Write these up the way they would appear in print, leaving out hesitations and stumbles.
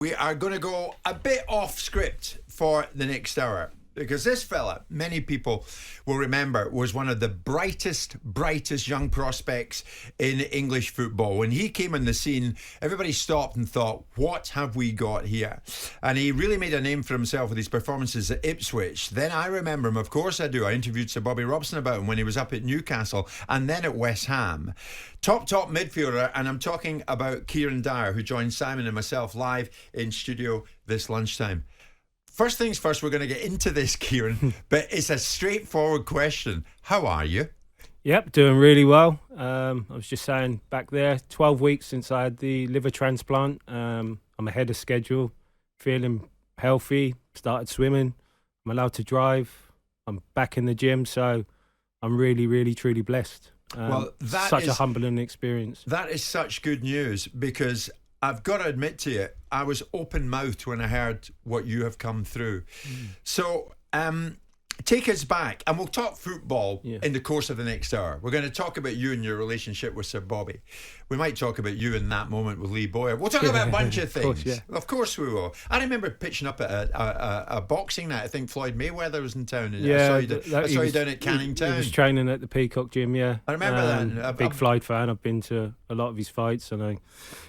We are going to go a bit off script for the next hour, because this fella, many people will remember, was one of the brightest young prospects in English football. When he came on the scene, everybody stopped and thought, what have we got here? And he really made a name for himself with his performances at Ipswich. Then I remember him, of course I do. I interviewed Sir Bobby Robson about him when he was up at Newcastle and then at West Ham. Top midfielder, and I'm talking about Kieron Dyer, who joined Simon and myself live in studio this lunchtime. First things first, we're going to get into this, Kieron, but it's a straightforward question. How are you? Yep, doing really well. I was just saying back there, 12 weeks since I had the liver transplant. I'm ahead of schedule, feeling healthy, started swimming. I'm allowed to drive. I'm back in the gym, so I'm really, really, truly blessed. Well, that such is a humbling experience. That is such good news, because I've got to admit to you, I was open-mouthed when I heard what you have come through. So take us back, and we'll talk football in the course of the next hour. We're going to talk about you and your relationship with Sir Bobby. We might talk about you in that moment with Lee Boyer. We'll talk about a bunch of things. Of course we will. I remember pitching up at a boxing night. I think Floyd Mayweather was in town. And I saw you down at Canning Town. He was training at the Peacock Gym, I remember that. Big Floyd fan. I've been to a lot of his fights. I know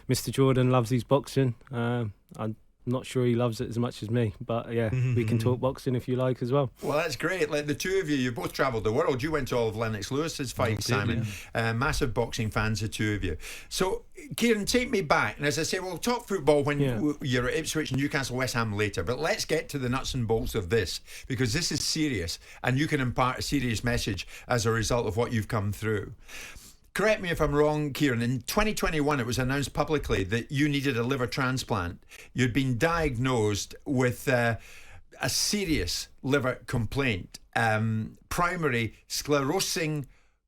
Mr. Jordan loves his boxing. I'm not sure he loves it as much as me, but we can talk boxing if you like as well. Well, that's great. Like the two of you, you've both travelled the world. You went to all of Lennox Lewis's fights, Simon. Massive boxing fans, the two of you. So, Kieron, take me back. And as I say, we'll talk football when you're at Ipswich, Newcastle, West Ham later. But let's get to the nuts and bolts of this, because this is serious, and you can impart a serious message as a result of what you've come through. Correct me if I'm wrong, Kieron. In 2021, it was announced publicly that you needed a liver transplant. You'd been diagnosed with a serious liver complaint, primary sclerosing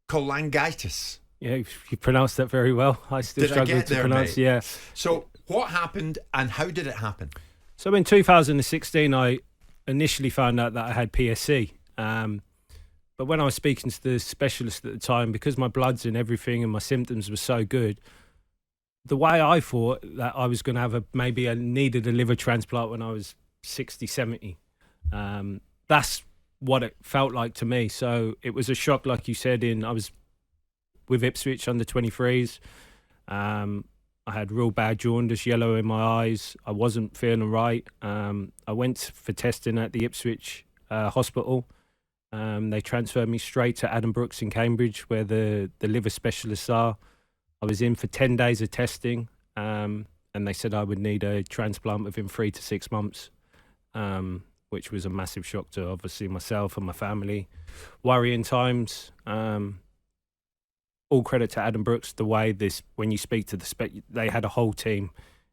cholangitis. Yeah, you pronounced that very well. I still struggle to pronounce. Mate? Yeah. So what happened, and how did it happen? So in 2016, I initially found out that I had PSC. But when I was speaking to the specialist at the time, because my bloods and everything and my symptoms were so good, the way I thought that I was going to have maybe I needed a liver transplant when I was 60, 70. That's what it felt like to me. So it was a shock, like you said, I was with Ipswich under 23s. I had real bad jaundice, yellow in my eyes. I wasn't feeling right. I went for testing at the Ipswich hospital. They transferred me straight to Adam Brooks in Cambridge, where the liver specialists are. I was in for 10 days of testing, and they said I would need a transplant within 3 to 6 months, which was a massive shock to obviously myself and my family. Worrying times. All credit to Adam Brooks. The way when you speak to they had a whole team.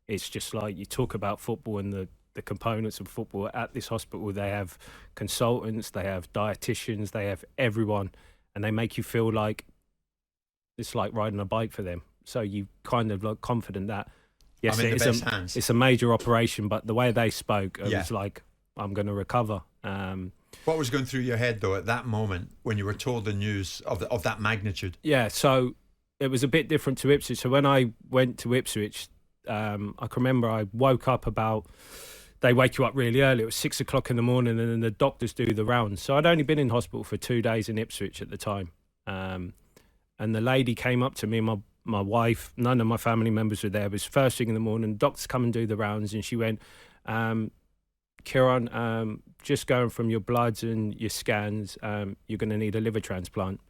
It's just like you talk about football and the components of football at this hospital. They have consultants, they have dietitians, they have everyone, and they make you feel like it's like riding a bike for them. So you kind of like confident that yes, it's a major operation, but the way they spoke, it was like, I'm going to recover. What was going through your head though at that moment when you were told the news of that magnitude? Yeah, so it was a bit different to Ipswich. So when I went to Ipswich, I can remember I woke up they wake you up really early. It was 6 o'clock in the morning, and then the doctors do the rounds. So I'd only been in hospital for 2 days in Ipswich at the time. And the lady came up to me, my wife, none of my family members were there. It was first thing in the morning. Doctors come and do the rounds, and she went, Kieron, just going from your bloods and your scans, you're going to need a liver transplant.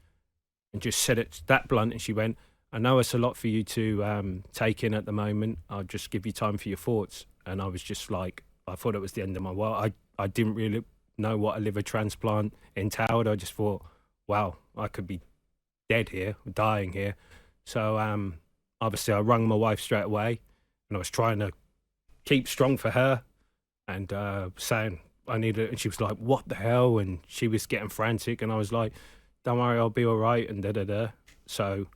And just said it that blunt, and she went, I know it's a lot for you to take in at the moment. I'll just give you time for your thoughts. And I was just like, I thought it was the end of my world. I didn't really know what a liver transplant entailed. I just thought, wow, I could be dead here, dying here. So obviously I rang my wife straight away, and I was trying to keep strong for her and saying I need it. And she was like, what the hell? And she was getting frantic, and I was like, don't worry, I'll be all right, and da-da-da. So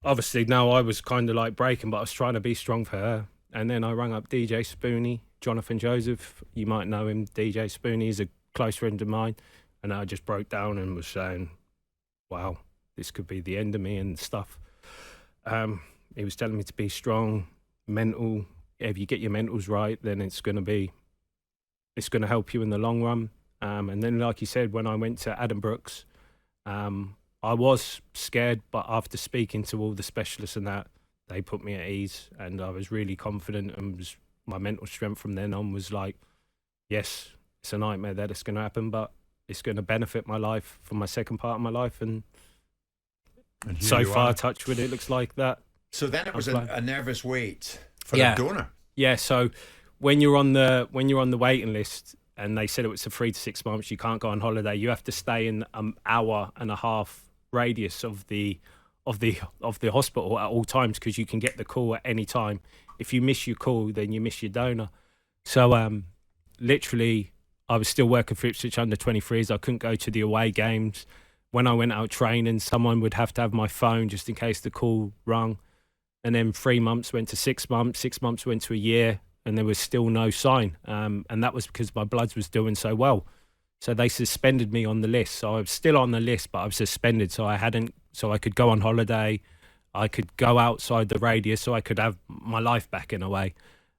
obviously now I was kind of like breaking, but I was trying to be strong for her. And then I rang up DJ Spoonie, Jonathan Joseph. You might know him. DJ Spoonie is a close friend of mine. And I just broke down and was saying, wow, this could be the end of me and stuff. He was telling me to be strong, mental, if you get your mentals right, then it's going to help you in the long run. And then, like you said, when I went to Adam Brooks, I was scared, but after speaking to all the specialists and that, they put me at ease, and I was really confident, and my mental strength from then on was like, yes, it's a nightmare that it's going to happen, but it's going to benefit my life for my second part of my life. And so far, touch wood, it looks like that. So then it was a nervous wait for a donor. Yeah. So when you're on the waiting list, and they said it was for 3 to 6 months, you can't go on holiday. You have to stay in an hour and a half radius of the hospital at all times, because you can get the call at any time. If you miss your call, then you miss your donor. So literally, I was still working for Ipswich under 23s. I couldn't go to the away games. When I went out training, someone would have to have my phone just in case the call rung. And then 3 months went to 6 months, 6 months went to a year, and there was still no sign. And that was because my bloods was doing so well. So they suspended me on the list. So I was still on the list, but I was suspended. So I could go on holiday. I could go outside the radius, so I could have my life back in a way.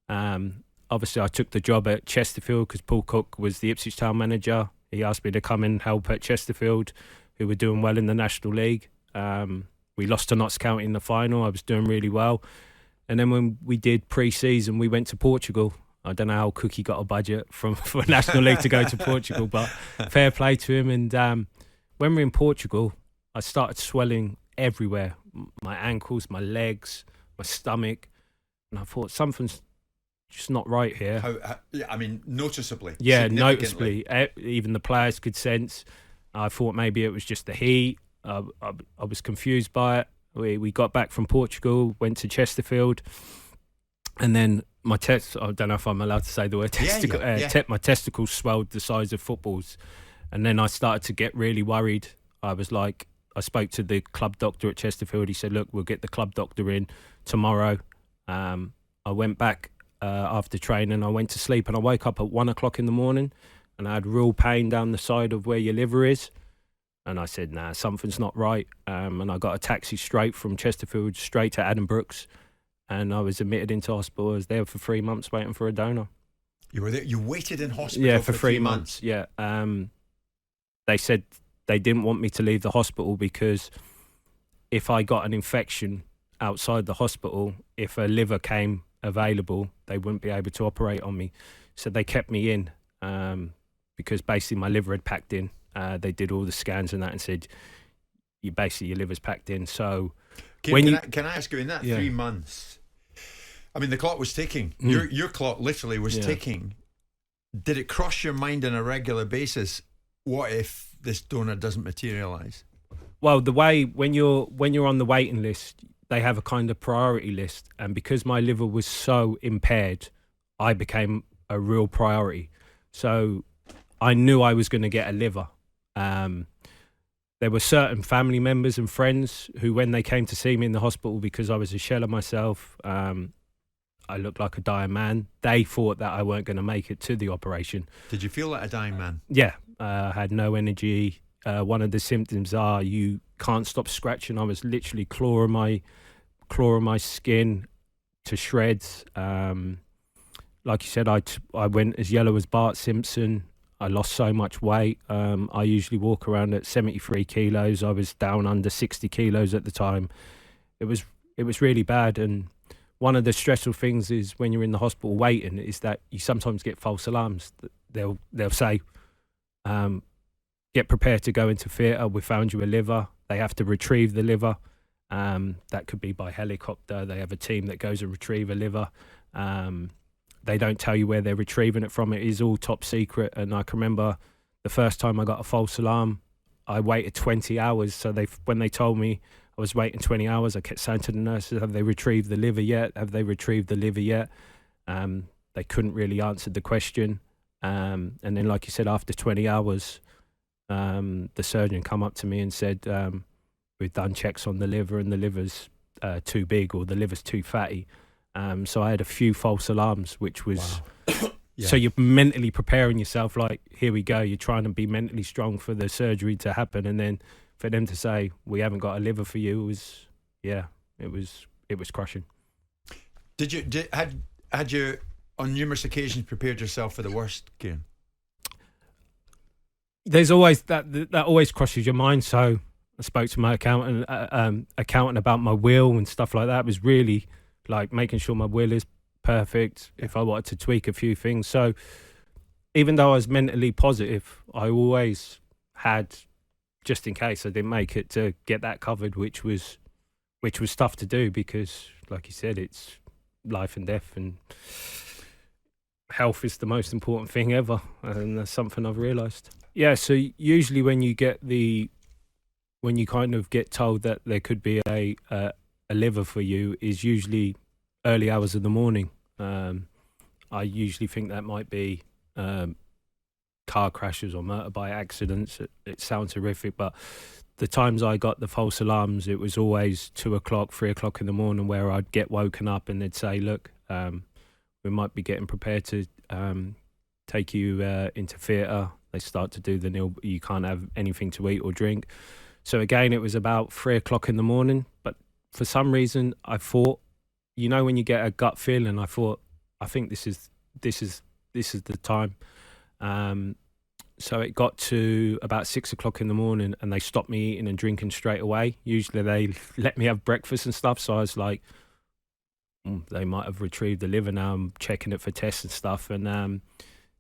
Obviously, I took the job at Chesterfield because Paul Cook was the Ipswich Town manager. He asked me to come and help at Chesterfield, who were doing well in the National League. We lost to Notts County in the final. I was doing really well. And then when we did pre-season, we went to Portugal. I don't know how Cookie got a budget for National League to go to Portugal, but fair play to him. And when we're in Portugal, I started swelling everywhere. My ankles, my legs, my stomach. And I thought, something's just not right here. Noticeably. Yeah, noticeably. Even the players could sense. I thought maybe it was just the heat. I was confused by it. We got back from Portugal, went to Chesterfield, and then my I don't know if I'm allowed to say the word testicle. My testicles swelled the size of footballs, and then I started to get really worried. I spoke to the club doctor at Chesterfield. He said, "Look, we'll get the club doctor in tomorrow." I went back after training. I went to sleep, and I woke up at 1 o'clock in the morning, and I had real pain down the side of where your liver is. And I said, nah, something's not right. And I got a taxi straight from Chesterfield straight to Adam Brooks. And I was admitted into hospital. I was there for 3 months waiting for a donor. You were there? You waited in hospital for 3 months? Yeah. They said they didn't want me to leave the hospital because if I got an infection outside the hospital, if a liver came available, they wouldn't be able to operate on me. So they kept me in because basically my liver had packed in. They did all the scans and that and said, your liver's packed in. So can I ask you, in that 3 months, I mean, the clock was ticking. Your clock literally was ticking. Did it cross your mind on a regular basis, what if this donor doesn't materialise? Well, the way when you're on the waiting list, they have a kind of priority list, and because my liver was so impaired, I became a real priority. So I knew I was going to get a liver. There were certain family members and friends who, when they came to see me in the hospital, because I was a shell of myself, I looked like a dying man, they thought that I weren't going to make it to the operation. Did you feel like a dying man? Yeah, I had no energy. One of the symptoms are you can't stop scratching. I was literally clawing my skin to shreds. Like you said, I went as yellow as Bart Simpson. I lost so much weight. I usually walk around at 73 kilos. I was down under 60 kilos at the time. It was really bad. And one of the stressful things is when you're in the hospital waiting is that you sometimes get false alarms. They'll say, get prepared to go into theatre. We found you a liver. They have to retrieve the liver. That could be by helicopter. They have a team that goes and retrieve a liver. They don't tell you where they're retrieving it from. It is all top secret. And I can remember the first time I got a false alarm, I waited 20 hours. So when they told me I was waiting 20 hours, I kept saying to the nurses, have they retrieved the liver yet? Have they retrieved the liver yet? They couldn't really answer the question. And then, like you said, after 20 hours, the surgeon come up to me and said, we've done checks on the liver and the liver's too big or the liver's too fatty. So I had a few false alarms, which was... Wow. Yeah. So you're mentally preparing yourself like, here we go. You're trying to be mentally strong for the surgery to happen. And then for them to say, we haven't got a liver for you, it was crushing. had you on numerous occasions prepared yourself for the worst, Kieron? There's always that always crosses your mind. So I spoke to my accountant about my will and stuff like that. It was really like making sure my will is perfect. If I wanted to tweak a few things, so even though I was mentally positive, I always had, just in case I didn't make it, to get that covered, which was tough to do because, like you said, it's life and death, and health is the most important thing ever, and that's something I've realised. Yeah, so usually when you kind of get told that there could be a liver for you, is usually early hours of the morning. I usually think that might be car crashes or motorbike accidents. It sounds horrific, but the times I got the false alarms, it was always 2 o'clock, 3 o'clock in the morning, where I'd get woken up and they'd say, look, we might be getting prepared to take you into theatre. They start to do the nil, you can't have anything to eat or drink. So again, it was about 3 o'clock in the morning, but for some reason I thought, you know, when you get a gut feeling, I thought, I think this is the time. So it got to about 6 o'clock in the morning and they stopped me eating and drinking straight away. Usually they let me have breakfast and stuff. So I was like, they might have retrieved the liver now. I'm checking it for tests and stuff. And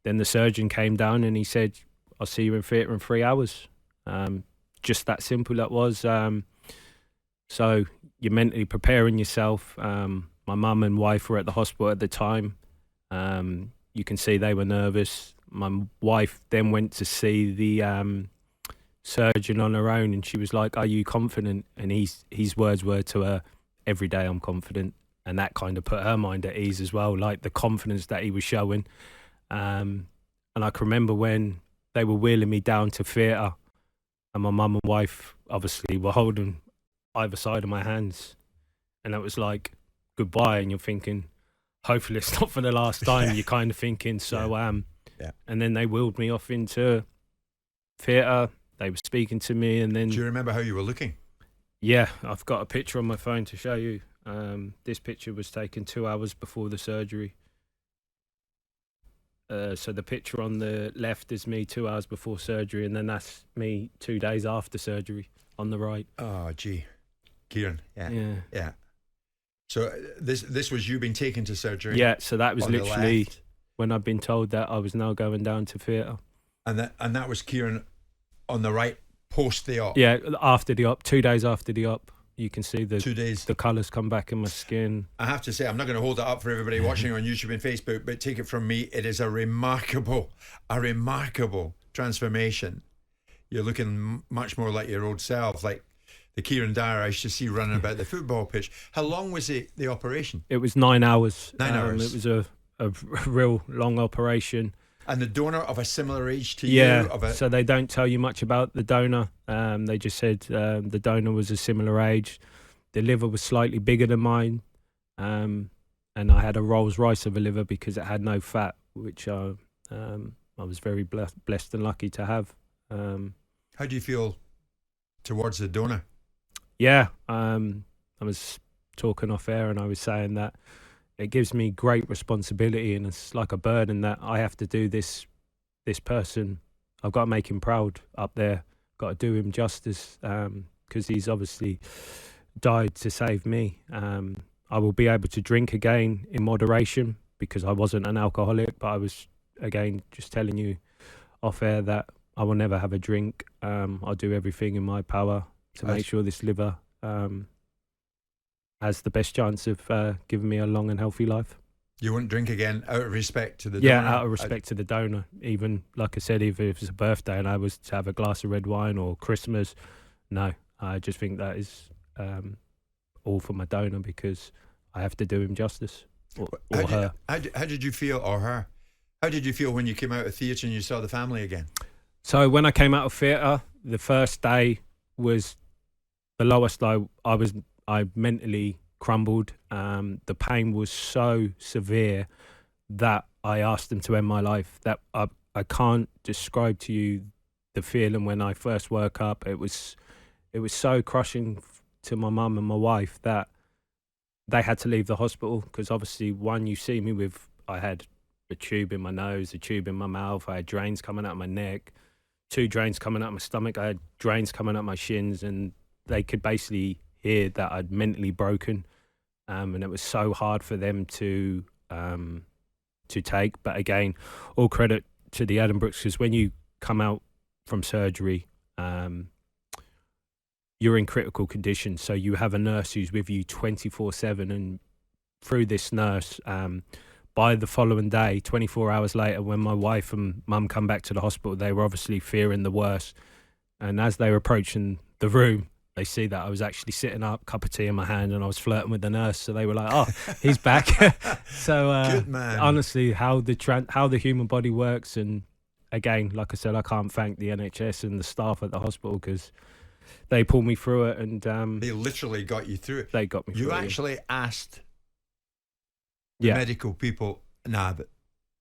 then the surgeon came down and he said, I'll see you in theatre in 3 hours. Just that simple that was. So you're mentally preparing yourself. My mum and wife were at the hospital at the time. You can see they were nervous. My wife then went to see the surgeon on her own, and she was like, are you confident? And his words were to her, every day I'm confident. And that kind of put her mind at ease as well, like the confidence that he was showing. And I can remember when they were wheeling me down to theatre, and my mum and wife obviously were holding either side of my hands, and it was like goodbye, and you're thinking, hopefully it's not for the last time. You're kind of thinking. So and then they wheeled me off into theatre. They were speaking to me, and then, do you remember how you were looking? Yeah, I've got a picture on my phone to show you. This picture was taken 2 hours before the surgery. So the picture on the left is me 2 hours before surgery, and then that's me 2 days after surgery on the right. Oh, gee. Kieron. Yeah. So this was you being taken to surgery? Yeah, so that was literally when I'd been told that I was now going down to theatre. And that was Kieron on the right post the op? Yeah, after the op, 2 days after the op. You can see 2 days. The colours come back in my skin. I have to say, I'm not going to hold it up for everybody watching on YouTube and Facebook, but take it from me, it is a remarkable transformation. You're looking much more like your old self, like the Kieron Dyer I used to see running about the football pitch. How long was the operation? It was 9 hours. 9 hours. It was a real long operation. And the donor of a similar age to you? Yeah, so they don't tell you much about the donor. They just said the donor was a similar age. The liver was slightly bigger than mine. And I had a Rolls Royce of a liver because it had no fat, which I was very blessed and lucky to have. How do you feel towards the donor? Yeah, I was talking off air and I was saying that it gives me great responsibility, and it's like a burden that I have to do this person. I've got to make him proud up there. Got to do him justice because he's obviously died to save me. I will be able to drink again in moderation because I wasn't an alcoholic, but I was, again, just telling you off air that I will never have a drink. I'll do everything in my power to make sure this liver has the best chance of giving me a long and healthy life. You wouldn't drink again out of respect to the donor? Yeah, out of respect to the donor. Even, like I said, if it was a birthday and I was to have a glass of red wine or Christmas, no. I just think that is all for my donor because I have to do him justice. Or her. How did you feel, or her? How did you feel when you came out of theatre and you saw the family again? So when I came out of theatre, the first day was the lowest I mentally crumbled. The pain was so severe that I asked them to end my life. That I can't describe to you the feeling when I first woke up. It was so crushing to my mum and my wife that they had to leave the hospital because obviously, one, you see me with, I had a tube in my nose, a tube in my mouth, I had drains coming out of my neck, 2 drains coming out of my stomach, I had drains coming out my shins, and they could basically hear that I'd mentally broken, and it was so hard for them to take. But again, all credit to the Addenbrooks, because when you come out from surgery, you're in critical condition, so you have a nurse who's with you 24/7, and through this nurse, by the following day, 24 hours later, when my wife and mum come back to the hospital, they were obviously fearing the worst, and as they were approaching the room, they see that I was actually sitting up, cup of tea in my hand, and I was flirting with the nurse, so they were like, oh, he's back. So Good man. Honestly, how the human body works, and again, like I said, I can't thank the NHS and the staff at the hospital, because they pulled me through it, and they literally got you through it. They got me through it. You actually asked the medical people, nah, but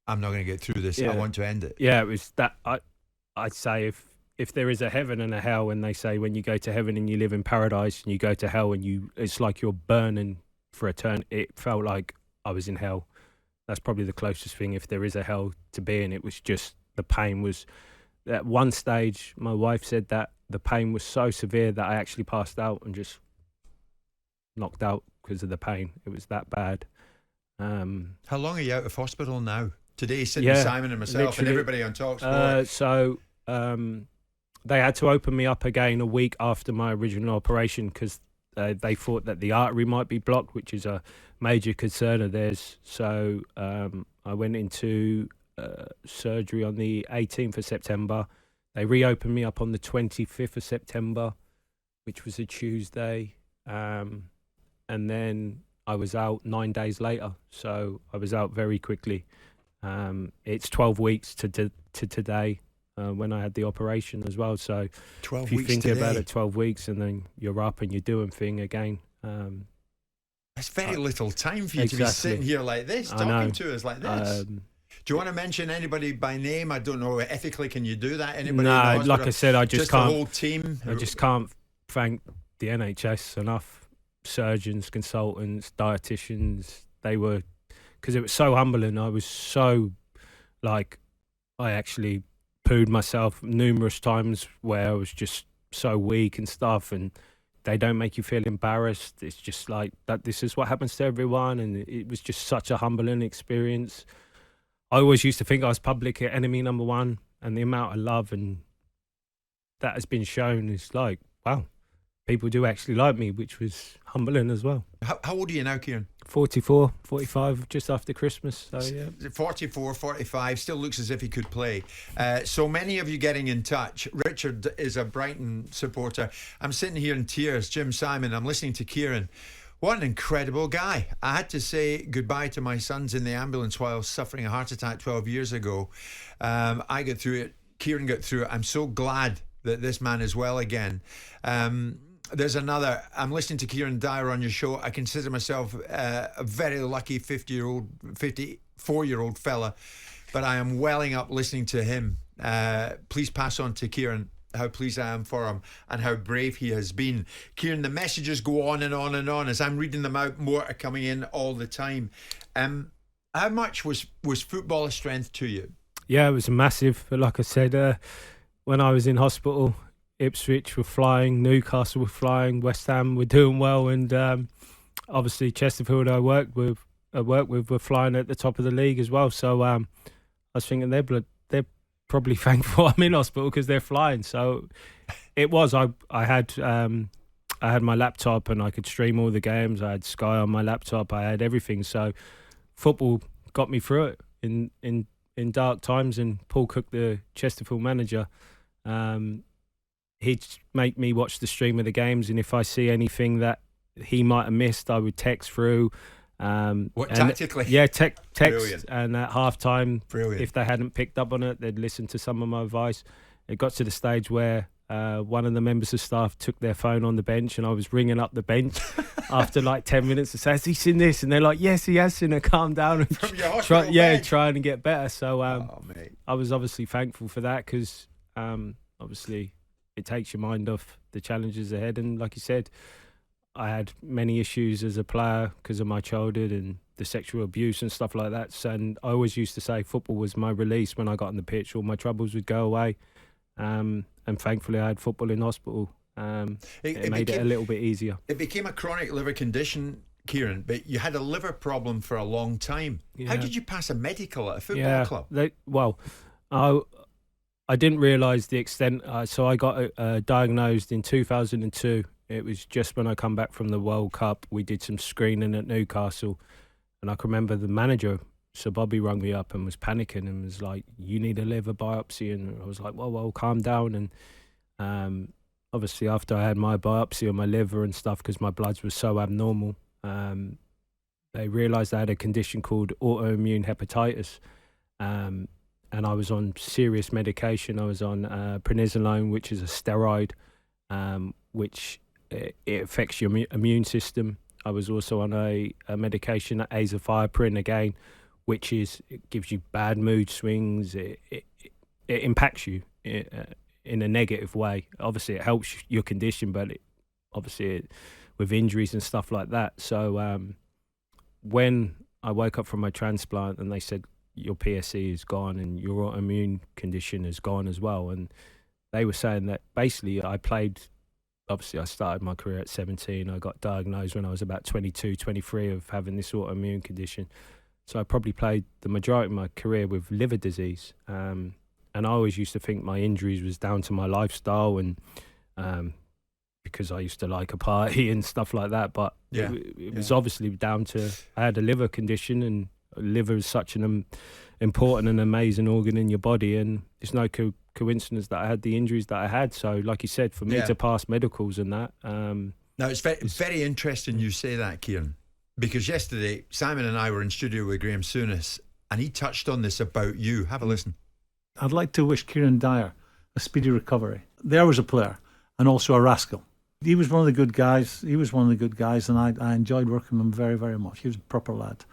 I'm not going to get through this. I want to end it. Yeah, it was that. I'd say if there is a heaven and a hell, and they say when you go to heaven and you live in paradise, and you go to hell and it's like you're burning for eternity. It felt like I was in hell. That's probably the closest thing, if there is a hell, to be in. It was just, the pain was, at one stage, my wife said that the pain was so severe that I actually passed out and just knocked out because of the pain. It was that bad. How long are you out of hospital now? Today, sitting Simon and myself and everybody on talkSPORT. They had to open me up again a week after my original operation, because they thought that the artery might be blocked, which is a major concern of theirs. So I went into surgery on the 18th of September. They reopened me up on the 25th of September, which was a Tuesday. And then I was out 9 days later. So I was out very quickly. It's 12 weeks to today. When I had the operation as well. So 12 if you weeks think today. about it, 12 weeks, and then you're up and you're doing thing again. That's very little time for you to be sitting here like this, talking to us like this. Do you want to mention anybody by name? I don't know, ethically, can you do that? Anybody? No, like I said, I just can't. The whole team. I just can't thank the NHS enough. Surgeons, consultants, dietitians. They were, because it was so humbling. I was so, like, I actually pooed myself numerous times where I was just so weak and stuff, and they don't make you feel embarrassed. It's just like that. This is what happens to everyone, and it was just such a humbling experience. I always used to think I was public enemy number one, and the amount of love and that has been shown is like, wow, people do actually like me, which was humbling as well. How old are you now, Kieron? 44, 45, just after Christmas. So yeah, 44, 45, still looks as if he could play. So many of you getting in touch. Richard is a Brighton supporter. I'm sitting here in tears. Jim Simon, I'm listening to Kieron. What an incredible guy. I had to say goodbye to my sons in the ambulance while suffering a heart attack 12 years ago. I got through it. Kieron got through it. I'm so glad that this man is well again. There's another. I'm listening to Kieron Dyer on your show. I consider myself a very lucky 54-year-old fella, but I am welling up listening to him. Please pass on to Kieron how pleased I am for him and how brave he has been. Kieron, the messages go on and on and on. As I'm reading them out, more are coming in all the time. How much was football a strength to you? Yeah, it was massive. But like I said, when I was in hospital, Ipswich were flying, Newcastle were flying, West Ham were doing well, and obviously Chesterfield I worked with were flying at the top of the league as well. So I was thinking they're probably thankful I'm in hospital because they're flying. So it was. I had my laptop and I could stream all the games. I had Sky on my laptop. I had everything. So football got me through it in dark times. And Paul Cook, the Chesterfield manager, he'd make me watch the stream of the games, and if I see anything that he might have missed, I would text through. Tactically? Yeah, text. Brilliant. And at half-time, Brilliant. if they hadn't picked up on it, they'd listen to some of my advice. It got to the stage where one of the members of staff took their phone on the bench, and I was ringing up the bench after like 10 minutes to say, has he seen this? And they're like, yes, he has seen it, calm down. And From your hospital bed? trying to get better. So mate. I was obviously thankful for that, because obviously it takes your mind off the challenges ahead. And like you said, I had many issues as a player because of my childhood and the sexual abuse and stuff like that. And I always used to say football was my release. When I got on the pitch, all my troubles would go away. And thankfully, I had football in hospital. It made it a little bit easier. It became a chronic liver condition, Kieron, but you had a liver problem for a long time. Yeah. How did you pass a medical at a football club? I didn't realise the extent. So I got diagnosed in 2002. It was just when I come back from the World Cup. We did some screening at Newcastle, and I can remember the manager, Sir Bobby, rang me up and was panicking and was like, "You need a liver biopsy." And I was like, "Well, calm down." And obviously, after I had my biopsy on my liver and stuff, because my bloods were so abnormal, they realised I had a condition called autoimmune hepatitis. And I was on serious medication. I was on prednisolone, which is a steroid, which it affects your immune system. I was also on a medication, azathioprine, again, which it gives you bad mood swings. It impacts you in a negative way. Obviously, it helps your condition, but with injuries and stuff like that. So when I woke up from my transplant and they said, your PSC is gone and your autoimmune condition is gone as well. And they were saying that basically I started my career at 17. I got diagnosed when I was about 22, 23 of having this autoimmune condition. So I probably played the majority of my career with liver disease. And I always used to think my injuries was down to my lifestyle and because I used to like a party and stuff like that. But it was obviously down to I had a liver condition, and liver is such an important and amazing organ in your body, and it's no coincidence that I had the injuries that I had. So like you said, for me to pass medicals and that now it's very interesting you say that, Kieron, because yesterday Simon and I were in studio with Graeme Souness and he touched on this about you. Have a listen. I'd like to wish Kieron Dyer a speedy recovery. There was a player and also a rascal. He was one of the good guys. And I enjoyed working with him very, very much. He was a proper lad.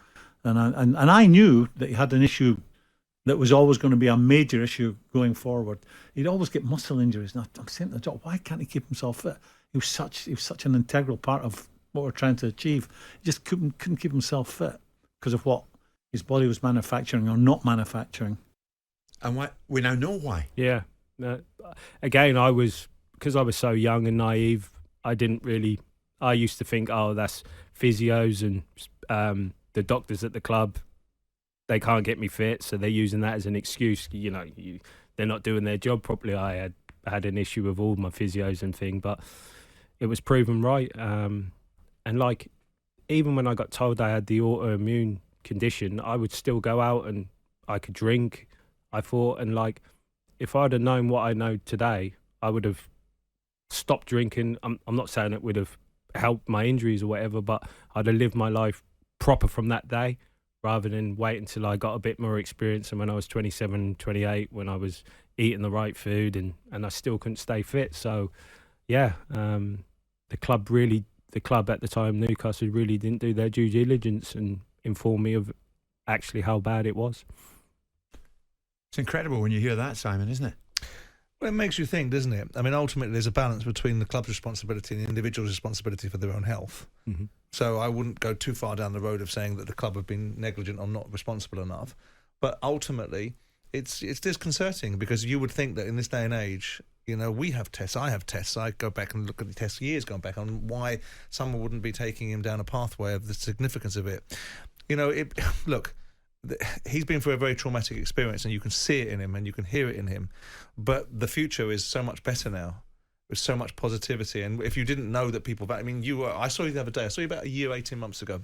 And I knew that he had an issue that was always going to be a major issue going forward. He'd always get muscle injuries. And I'm saying to the job, why can't he keep himself fit? He was such an integral part of what we're trying to achieve. He just couldn't keep himself fit because of what his body was manufacturing or not manufacturing. And we now know why. Yeah. Again, because I was so young and naive, I used to think, that's physios and the doctors at the club, they can't get me fit, so they're using that as an excuse. They're not doing their job properly. I had an issue with all my physios and thing, but it was proven right. And like, even when I got told I had the autoimmune condition, I would still go out and I could drink, I thought, and like, if I'd have known what I know today, I would have stopped drinking. I'm not saying it would have helped my injuries or whatever, but I'd have lived my life proper from that day rather than wait until I got a bit more experience. And when I was 27, 28, when I was eating the right food and I still couldn't stay fit. So, the club at the time, Newcastle, really didn't do their due diligence and inform me of actually how bad it was. It's incredible when you hear that, Simon, isn't it? Well, it makes you think, doesn't it? I mean, ultimately, there's a balance between the club's responsibility and the individual's responsibility for their own health. Mm-hmm. So I wouldn't go too far down the road of saying that the club have been negligent or not responsible enough. But ultimately, it's disconcerting because you would think that in this day and age, we have tests, I have tests. I go back and look at the tests years going back on why someone wouldn't be taking him down a pathway of the significance of it. Look, he's been through a very traumatic experience and you can see it in him and you can hear it in him. But the future is so much better now. With so much positivity, and if you didn't know that people, I saw you the other day. I saw you about a year, 18 months ago,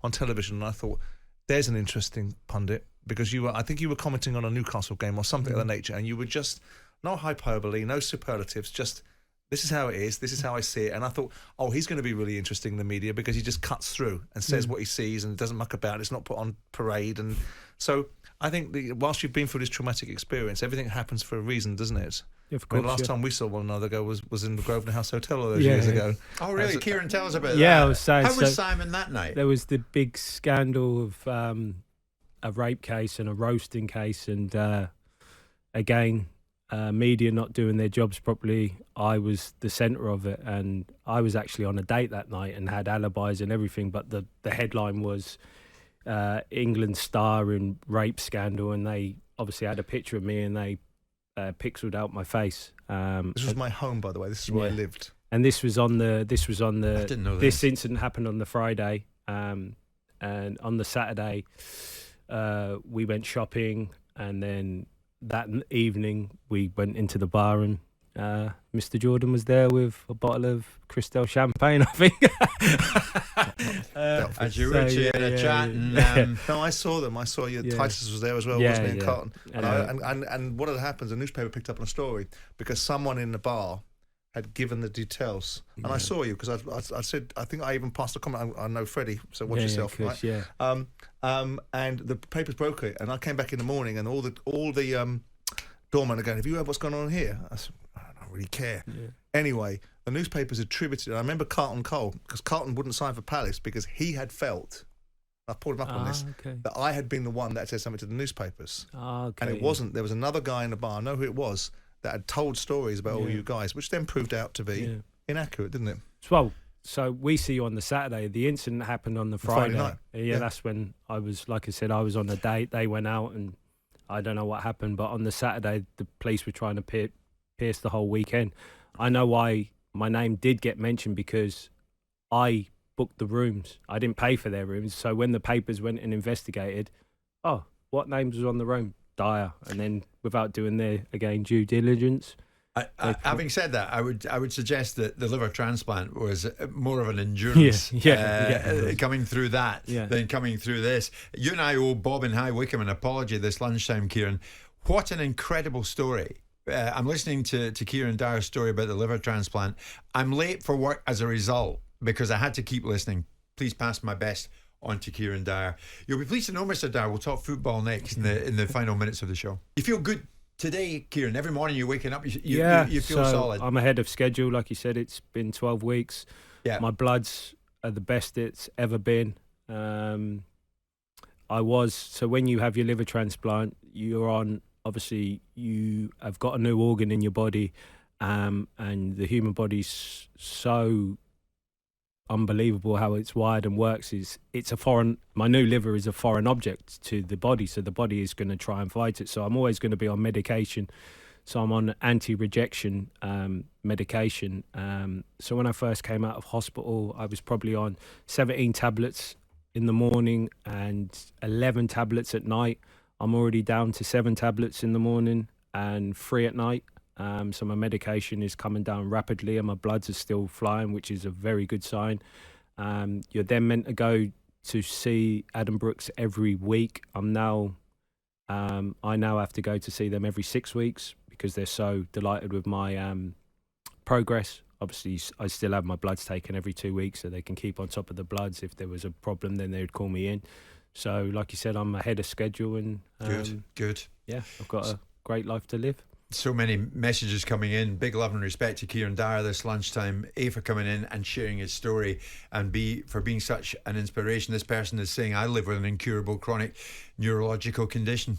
on television, and I thought, there's an interesting pundit because I think you were commenting on a Newcastle game or something of that nature, and you were just no hyperbole, no superlatives, just this is how it is, this is how I see it, and I thought, he's going to be really interesting in the media because he just cuts through and says what he sees and doesn't muck about. It's not put on parade, and so I think whilst you've been through this traumatic experience, everything happens for a reason, doesn't it? Of course, the last time we saw one another ago was in the Grosvenor House Hotel all those years ago. Oh, really? Kieron, tell us about that. Yeah, I was saying. How was Simon that night? There was the big scandal of a rape case and a roasting case, and again, media not doing their jobs properly, I was the centre of it, and I was actually on a date that night and had alibis and everything. But the headline was England star in rape scandal, and they obviously had a picture of me and they pixeled out my face. This was my home, by the way. This is where I lived. And this was on the. I didn't know this incident happened on the Friday, and on the Saturday, we went shopping, and then that evening we went into the bar, and Mr. Jordan was there with a bottle of Cristal champagne, I think. As you were in a chat. No, I saw them. I saw you. Yeah. Titus was there as well, wasn't he? And Carlton. And what had happened? The newspaper picked up on a story because someone in the bar had given the details, and I saw you because I said, I think I even passed a comment. I know Freddie, so watch yourself, right? Yeah. And the papers broke it, and I came back in the morning, and all the doormen are going, "Have you heard what's going on here?" I said, "I don't really care." Yeah. Anyway, the newspapers attributed. I remember Carlton Cole, because Carlton wouldn't sign for Palace because he had felt. I pulled him up on this, that I had been the one that said something to the newspapers, and it wasn't. There was another guy in the bar. I know who it was. That had told stories about all you guys, which then proved out to be inaccurate, didn't it? Well, so we see you on the Saturday. The incident happened on the Friday night. Yeah, that's when I was, like I said, I was on a date. They went out, and I don't know what happened. But on the Saturday, the police were trying to pierce the whole weekend. I know why my name did get mentioned, because I booked the rooms. I didn't pay for their rooms. So when the papers went and investigated, what names was on the room? Dyer, and then without doing their due diligence. Having said that, I would suggest that the liver transplant was more of an endurance coming through that than coming through this. You and I owe Bob in High Wycombe an apology this lunchtime, Kieron. What an incredible story. I'm listening to Kieron Dyer's story about the liver transplant. I'm late for work as a result because I had to keep listening. Please pass my best on to Kieron Dyer. You'll be pleased to know, Mr. Dyer, we'll talk football next in the final minutes of the show. You feel good today, Kieron? Every morning you're waking up, you feel solid. I'm ahead of schedule. Like you said, it's been 12 weeks. Yeah. My bloods are the best it's ever been. So when you have your liver transplant, obviously you have got a new organ in your body, and the human body's so unbelievable how it's wired and works. My new liver is a foreign object to the body, so the body is going to try and fight it. So I'm always going to be on medication. So I'm on anti-rejection medication. So when I first came out of hospital, I was probably on 17 tablets in the morning and 11 tablets at night. I'm already down to 7 tablets in the morning and 3 at night. So my medication is coming down rapidly and my bloods are still flying, which is a very good sign. You're then meant to go to see Adam Brooks every week. I now have to go to see them every 6 weeks because they're so delighted with my progress. Obviously, I still have my bloods taken every 2 weeks so they can keep on top of the bloods. If there was a problem, then they would call me in. So, like you said, I'm ahead of schedule and good. Yeah, I've got a great life to live. So many messages coming in. Big love and respect to Kieron Dyer this lunchtime. A, for coming in and sharing his story, and B, for being such an inspiration. This person is saying, I live with an incurable chronic neurological condition.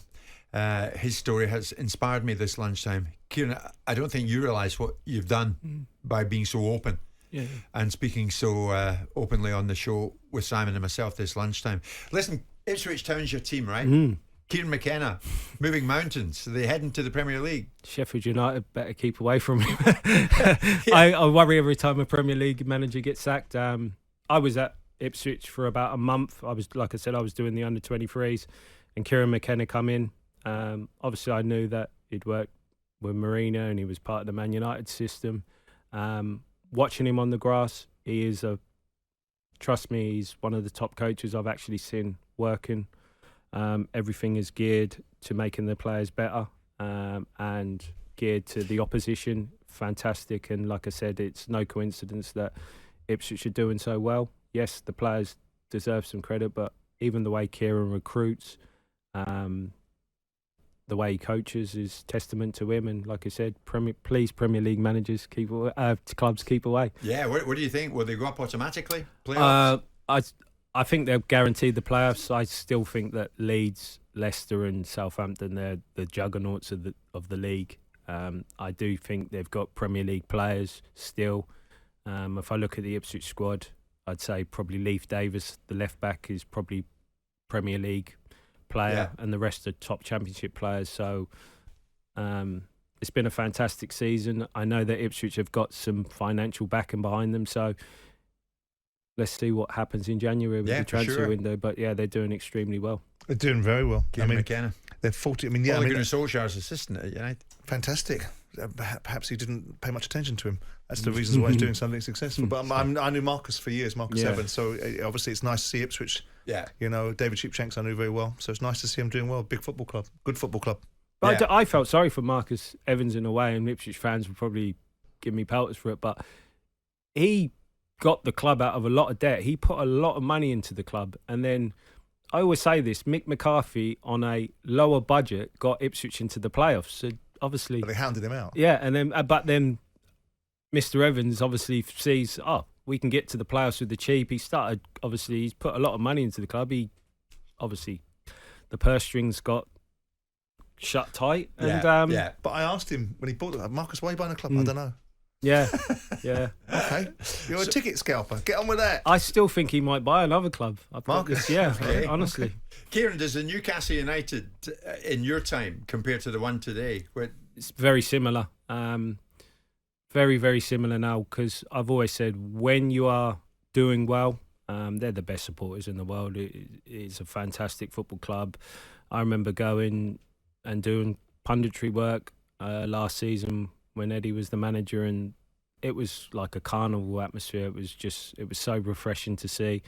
His story has inspired me this lunchtime. Kieron, I don't think you realise what you've done by being so open and speaking so openly on the show with Simon and myself this lunchtime. Listen, Ipswich Town's your team, right? Kieran McKenna, moving mountains. Are they heading to the Premier League? Sheffield United better keep away from him. I worry every time a Premier League manager gets sacked. I was at Ipswich for about a month. I was doing the under-23s, and Kieran McKenna come in. Obviously, I knew that he'd worked with Mourinho and he was part of the Man United system. Watching him on the grass, trust me, he's one of the top coaches I've actually seen working. Everything is geared to making the players better and geared to the opposition. Fantastic. And like I said, it's no coincidence that Ipswich are doing so well. Yes, the players deserve some credit, but even the way Kieran recruits, the way he coaches is testament to him. And like I said, please, Premier League managers, clubs keep away. Yeah, what do you think? Will they go up automatically? Playoffs? I think they're guaranteed the playoffs. I still think that Leeds, Leicester and Southampton, they're the juggernauts of the league. I do think they've got Premier League players still. If I look at the Ipswich squad, I'd say probably Leif Davis, the left back, is probably Premier League player, and the rest are top Championship players. So it's been a fantastic season. I know that Ipswich have got some financial backing behind them, so let's see what happens in January with the transfer window. But yeah, they're doing extremely well. They're doing very well. Kieran McKenna. They're 40. Ole Gunnar Solskjaer's assistant at United. Fantastic. Perhaps he didn't pay much attention to him. That's the reasons why he's doing something successful. But I knew Marcus for years, Marcus Evans. So obviously it's nice to see Ipswich. Yeah. You know, David Sheepshanks I knew very well. So it's nice to see him doing well. Big football club. Good football club. But I felt sorry for Marcus Evans in a way, and Ipswich fans would probably give me pelters for it. But he got the club out of a lot of debt. He put a lot of money into the club. And then, I always say this, Mick McCarthy on a lower budget got Ipswich into the playoffs. So obviously... But they hounded him out. Yeah, and then but then Mr. Evans obviously sees, we can get to the playoffs with the cheap. He's put a lot of money into the club. Obviously, the purse strings got shut tight. And, But I asked him when he bought it, Marcus, why are you buying a club? I don't know. Yeah. Okay. You're a ticket scalper. Get on with that. I still think he might buy another club. Marcus? Honestly. Kieran, does the Newcastle United in your time compare to the one today? It's very similar. Very, very similar now, because I've always said when you are doing well, they're the best supporters in the world. It's a fantastic football club. I remember going and doing punditry work last season when Eddie was the manager, and it was like a carnival atmosphere. It was so refreshing to see.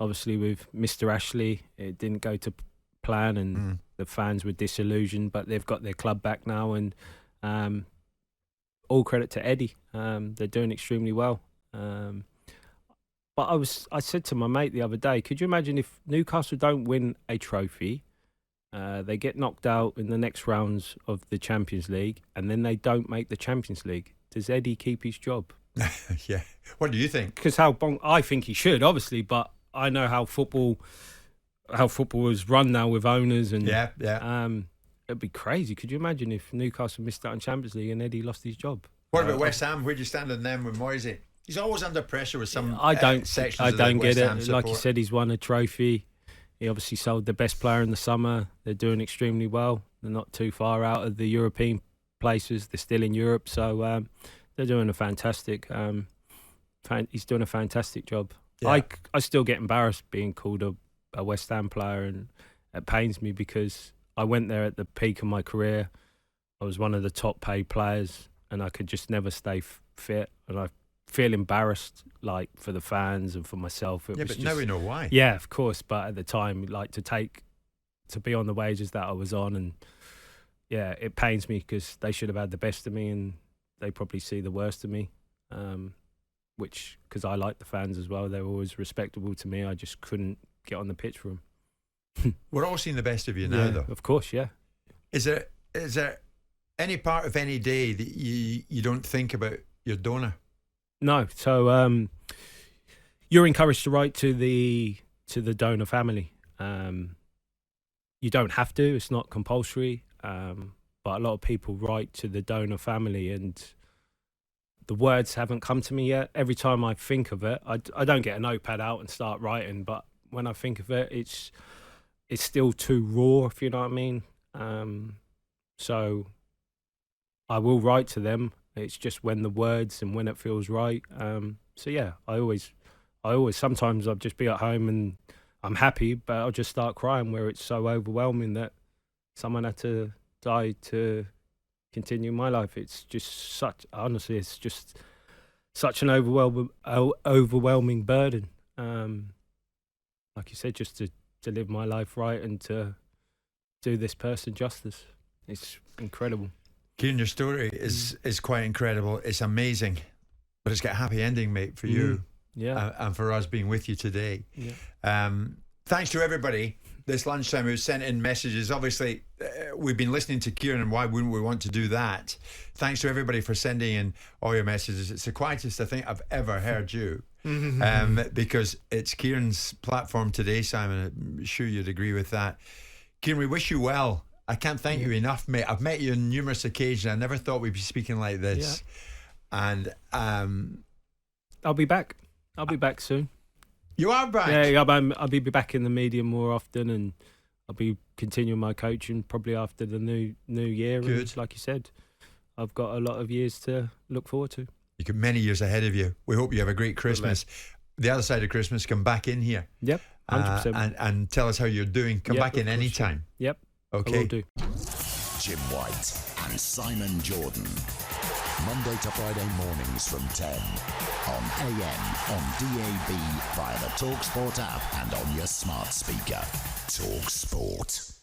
Obviously with Mr. Ashley, it didn't go to plan, and the fans were disillusioned, but they've got their club back now, and all credit to Eddie. They're doing extremely well. But I said to my mate the other day, could you imagine if Newcastle don't win a trophy, they get knocked out in the next rounds of the Champions League, and then they don't make the Champions League? Does Eddie keep his job? Yeah. What do you think? Because I think he should, obviously, but I know how football is run now with owners, and it'd be crazy. Could you imagine if Newcastle missed out on Champions League and Eddie lost his job? What about West Ham? Where do you stand on them with Moisey? He's always under pressure with some sections. I don't get it. Support. Like you said, he's won a trophy. He obviously sold the best player in the summer. They're doing extremely well. They're not too far out of the European places. They're still in Europe, so they're doing a fantastic. He's doing a fantastic job. Yeah. I still get embarrassed being called a West Ham player, and it pains me because I went there at the peak of my career. I was one of the top paid players, and I could just never stay fit, and I feel embarrassed, like, for the fans and for myself. But now we know why. Yeah, of course. But at the time, like, to be on the wages that I was on, and yeah, it pains me because they should have had the best of me, and they probably see the worst of me. Which, because I like the fans as well, they were always respectable to me. I just couldn't get on the pitch for them. We're all seeing the best of you now, though. Of course, yeah. Is there any part of any day that you don't think about your donor? No. So you're encouraged to write to the donor family. You don't have to. It's not compulsory. But a lot of people write to the donor family, and the words haven't come to me yet. Every time I think of it, I don't get a notepad out and start writing. But when I think of it, it's still too raw, if you know what I mean. So I will write to them. It's just when the words and when it feels right. So yeah, I always sometimes I'll just be at home and I'm happy, but I'll just start crying where it's so overwhelming that someone had to die to continue my life. It's just honestly, it's just such an overwhelming burden. Like you said, just to live my life right and to do this person justice. It's incredible. Kieran, your story is quite incredible. It's amazing, but it's got a happy ending, mate, for you. Yeah. And for us being with you today. Yeah. Thanks to everybody this lunchtime who sent in messages. Obviously, we've been listening to Kieran, and why wouldn't we want to do that? Thanks to everybody for sending in all your messages. It's the quietest I think I've ever heard you. Because it's Kieran's platform today, Simon. I'm sure you'd agree with that. Kieran, we wish you well I can't thank you enough, mate. I've met you on numerous occasions. I never thought we'd be speaking like this. And I'll be back. I'll be back soon. You are back? Yeah, I'll be back in the media more often, and I'll be continuing my coaching probably after the new year. Good. And like you said, I've got a lot of years to look forward to. You got many years ahead of you. We hope you have a great Christmas. The other side of Christmas, come back in here. Yep, 100%. And tell us how you're doing. Come back in any time. Yep. Okay. I will do. Jim White and Simon Jordan. Monday to Friday mornings from 10 on AM, on DAB, via the talkSPORT app and on your smart speaker. talkSPORT.